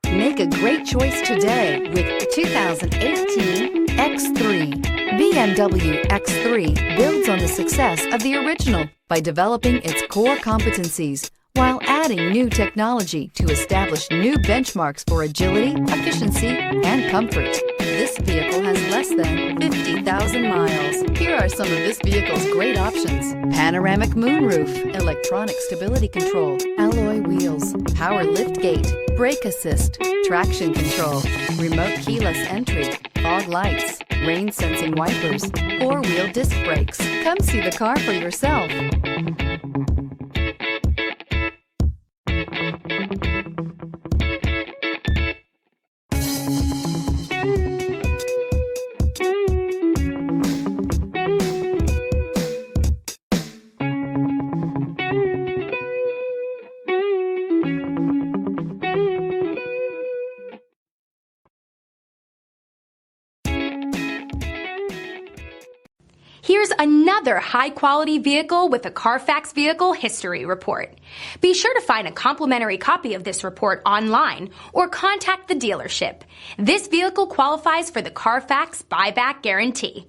Make a great choice today with the 2018 X3. BMW X3 builds on the success of the original by developing its core competencies while adding new technology to establish new benchmarks for agility, efficiency, and comfort. This vehicle has less than 50,000 miles. Here are some of this vehicle's great options: panoramic moonroof, electronic stability control, alloy wheels, power liftgate, brake assist, traction control, remote keyless entry, fog lights, rain sensing wipers, four-wheel disc brakes. Come see the car for yourself. Here's another high-quality vehicle with a Carfax Vehicle History Report. Be sure to find a complimentary copy of this report online or contact the dealership. This vehicle qualifies for the Carfax Buyback Guarantee.